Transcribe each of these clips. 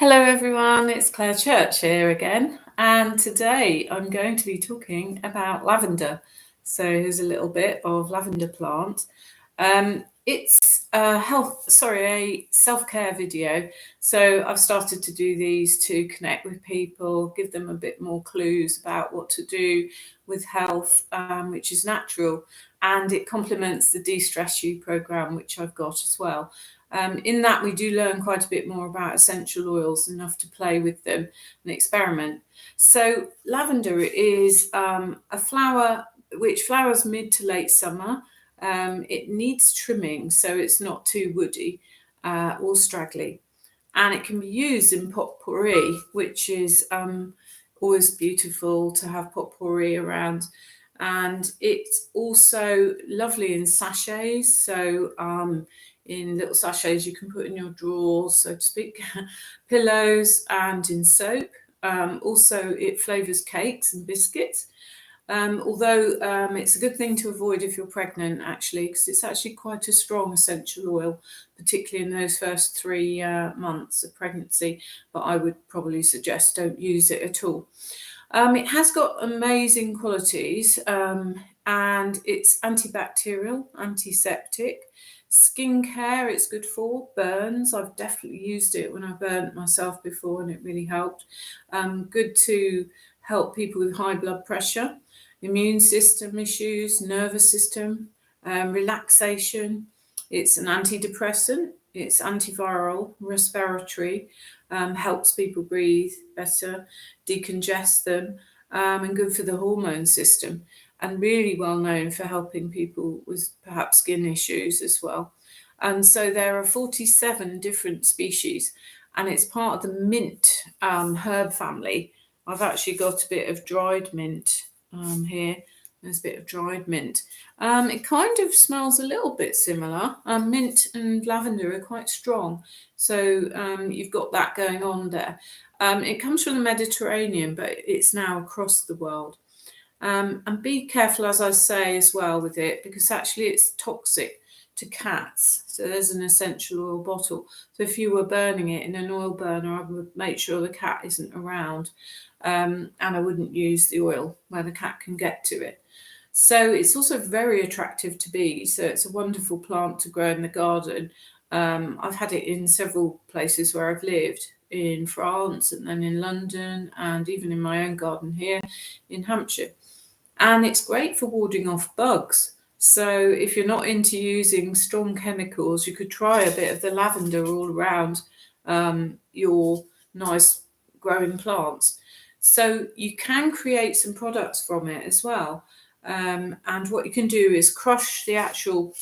Hello everyone, it's Claire Church here again, and today I'm going to be talking about lavender. So here's a little bit of lavender plant. It's a self-care video. So I've started to do these to connect with people, give them a bit more clues about what to do with health, which is natural, and it complements the De-Stress You program, which I've got as well. In that, we do learn quite a bit more about essential oils, enough to play with them and experiment. So lavender is a flower which flowers mid to late summer. It needs trimming, so it's not too woody or straggly. And it can be used in potpourri, which is always beautiful to have potpourri around. And it's also lovely in sachets. So in little sachets you can put in your drawers, so to speak, pillows, and in soap. Also, it flavours cakes and biscuits. Although it's a good thing to avoid if you're pregnant, actually, because it's actually quite a strong essential oil, particularly in those first 3 months of pregnancy. But I would probably suggest don't use it at all. It has got amazing qualities, and it's antibacterial, antiseptic. Skincare, it's good for burns. I've definitely used it when I burnt myself before, and it really helped. Good to help people with high blood pressure, immune system issues, nervous system, relaxation. It's an antidepressant, it's antiviral, respiratory, helps people breathe better, decongest them, and good for the hormone system, and really well known for helping people with perhaps skin issues as well. And so there are 47 different species, and it's part of the mint herb family. I've actually got a bit of dried mint here. There's a bit of dried mint. It kind of smells a little bit similar. Mint and lavender are quite strong, so you've got that going on there. It comes from the Mediterranean, but it's now across the world. And be careful, as I say, as well with it, because actually it's toxic to cats. So there's an essential oil bottle. So if you were burning it in an oil burner, I would make sure the cat isn't around. And I wouldn't use the oil where the cat can get to it. So it's also very attractive to bees. So it's a wonderful plant to grow in the garden. I've had it in several places where I've lived, in France and then in London, and even in my own garden here in Hampshire. And it's great for warding off bugs. So if you're not into using strong chemicals, you could try a bit of the lavender all around your nice growing plants. So you can create some products from it as well. And what you can do is crush the actual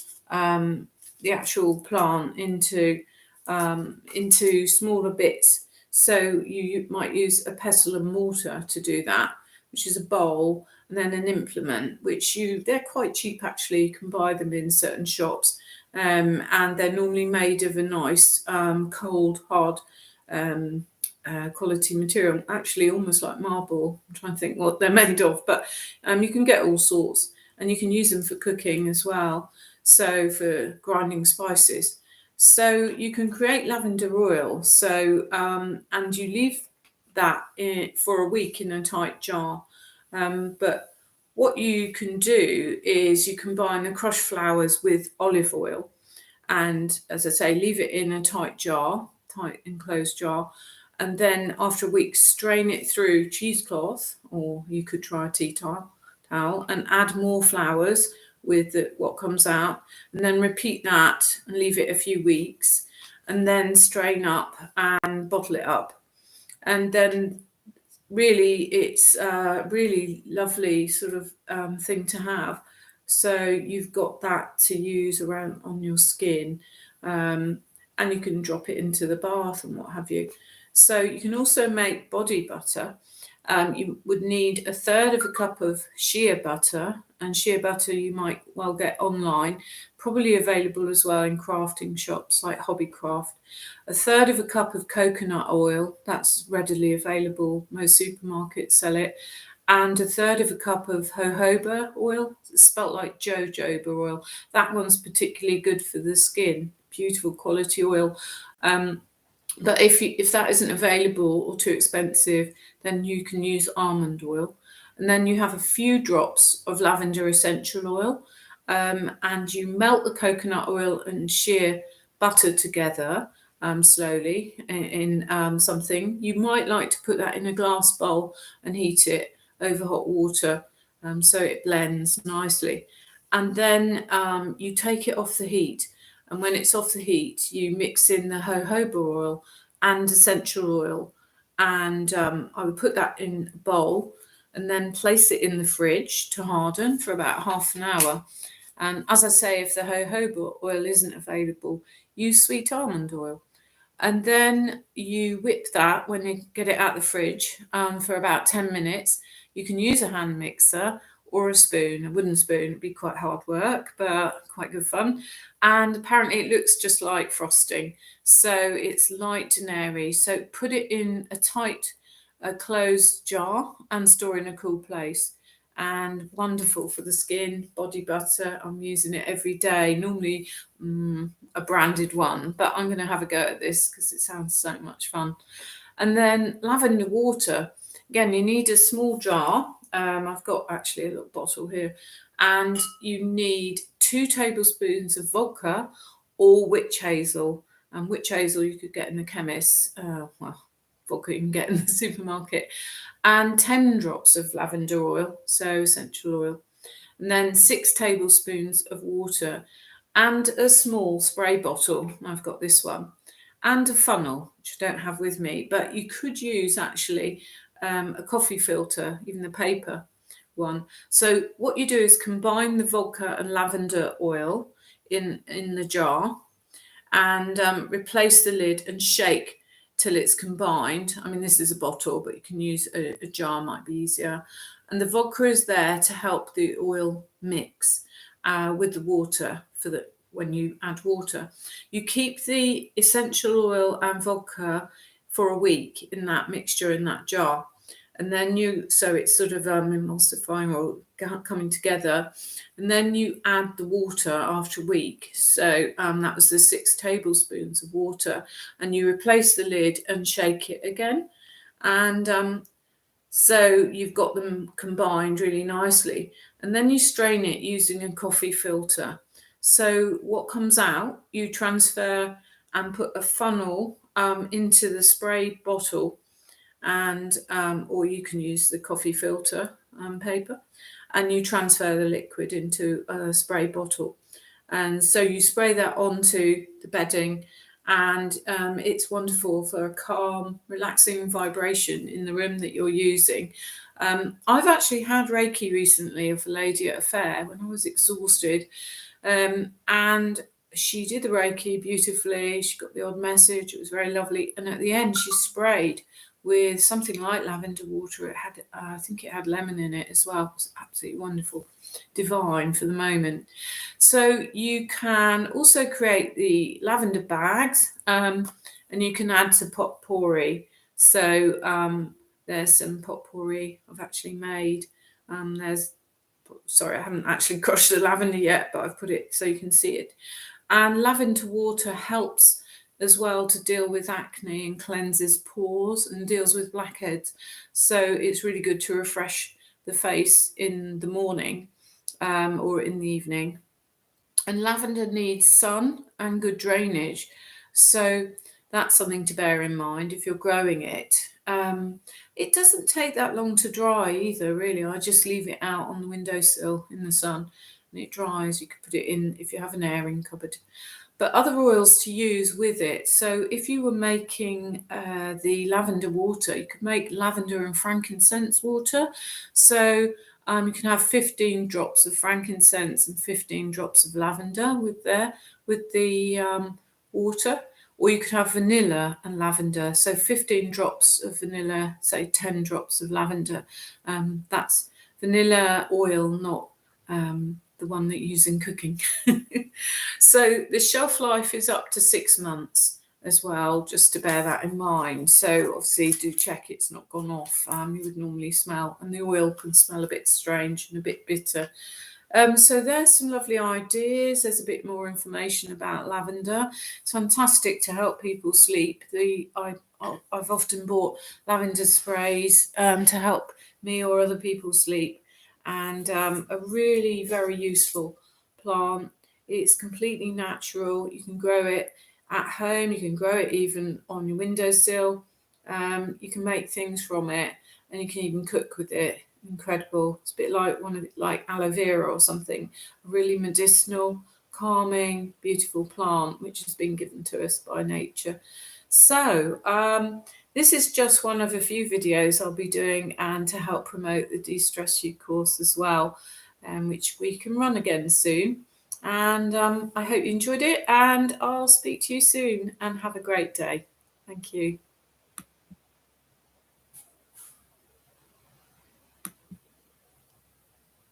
plant into smaller bits. So you might use a pestle and mortar to do that, which is a bowl, and then an implement, they're quite cheap actually. You can buy them in certain shops, and they're normally made of a nice cold, hard quality material, actually almost like marble. I'm trying to think what they're made of, but you can get all sorts, and you can use them for cooking as well, so for grinding spices. So you can create lavender oil, and you leave that for a week in a tight jar. But what you can do is you combine the crushed flowers with olive oil, and as I say, leave it in a tight enclosed jar, and then after a week strain it through cheesecloth, or you could try a tea towel, and add more flowers with what comes out, and then repeat that and leave it a few weeks, and then strain up and bottle it up. And then really it's a really lovely sort of thing to have. So you've got that to use around on your skin, and you can drop it into the bath and what have you. So you can also make body butter. You would need 1/3 of a cup of shea butter, and shea butter you might well get online, probably available as well in crafting shops like Hobbycraft. 1/3 of a cup of coconut oil, that's readily available, most supermarkets sell it, and 1/3 of a cup of jojoba oil, it's spelt like jojoba oil. That one's particularly good for the skin, beautiful quality oil. But if that isn't available or too expensive, then you can use almond oil. And then you have a few drops of lavender essential oil, and you melt the coconut oil and shea butter together slowly in something. You might like to put that in a glass bowl and heat it over hot water so it blends nicely. And then you take it off the heat. And when it's off the heat, you mix in the jojoba oil and essential oil. And I would put that in a bowl and then place it in the fridge to harden for about half an hour. And as I say, if the jojoba oil isn't available, use sweet almond oil. And then you whip that when you get it out of the fridge for about 10 minutes. You can use a hand mixer or a spoon, a wooden spoon. It'd be quite hard work, but quite good fun. And apparently it looks just like frosting. So it's light and airy. So put it in a tight, closed jar and store in a cool place. And wonderful for the skin, body butter. I'm using it every day. Normally, a branded one, but I'm going to have a go at this because it sounds so much fun. And then lavender water. Again, you need a small jar. I've got actually a little bottle here, and you need 2 tablespoons of vodka or witch hazel. And witch hazel you could get in the chemist. Well, vodka you can get in the supermarket, and 10 drops of lavender oil, so essential oil, and then 6 tablespoons of water, and a small spray bottle. I've got this one, and a funnel, which I don't have with me, but you could use actually a coffee filter, even the paper one. So what you do is combine the vodka and lavender oil in the jar, and replace the lid and shake till it's combined. I mean, this is a bottle, but you can use a jar, might be easier. And the vodka is there to help the oil mix with the water when you add water. You keep the essential oil and vodka for a week in that mixture in that jar. And then so it's sort of emulsifying or coming together. And then you add the water after a week. So that was the 6 tablespoons of water. And you replace the lid and shake it again. And so you've got them combined really nicely. And then you strain it using a coffee filter. So what comes out, you transfer and put a funnel into the spray bottle, and or you can use the coffee filter paper, and you transfer the liquid into a spray bottle. And so you spray that onto the bedding, and it's wonderful for a calm, relaxing vibration in the room that you're using. I've actually had Reiki recently of a lady at a fair when I was exhausted, and she did the Reiki beautifully. She got the odd message. It was very lovely. And at the end, she sprayed with something like lavender water. It had, I think it had lemon in it as well. It was absolutely wonderful, divine for the moment. So you can also create the lavender bags, and you can add to potpourri. So there's some potpourri I've actually made. Sorry, I haven't actually crushed the lavender yet, but I've put it so you can see it. And lavender water helps as well to deal with acne and cleanses pores and deals with blackheads. So it's really good to refresh the face in the morning or in the evening. And lavender needs sun and good drainage. So that's something to bear in mind if you're growing it. It doesn't take that long to dry either, really. I just leave it out on the windowsill in the sun and it dries. You could put it in if you have an airing cupboard. But other oils to use with it. So if you were making the lavender water, you could make lavender and frankincense water. So you can have 15 drops of frankincense and 15 drops of lavender with the water. Or you could have vanilla and lavender. So 15 drops of vanilla, say 10 drops of lavender. That's vanilla oil, not the one that you use in cooking. So the shelf life is up to 6 months as well, just to bear that in mind. So obviously do check it's not gone off. You would normally smell, and the oil can smell a bit strange and a bit bitter. So there's some lovely ideas. There's a bit more information about lavender. It's fantastic to help people sleep. I've often bought lavender sprays to help me or other people sleep, and a really very useful plant. It's completely natural. You can grow it at home. You can grow it even on your windowsill. You can make things from it, and you can even cook with it. Incredible. It's a bit like like aloe vera or something. A really medicinal, calming, beautiful plant which has been given to us by nature. So this is just one of a few videos I'll be doing, and to help promote the De-Stress You course as well, which we can run again soon. And I hope you enjoyed it, and I'll speak to you soon, and have a great day. Thank you.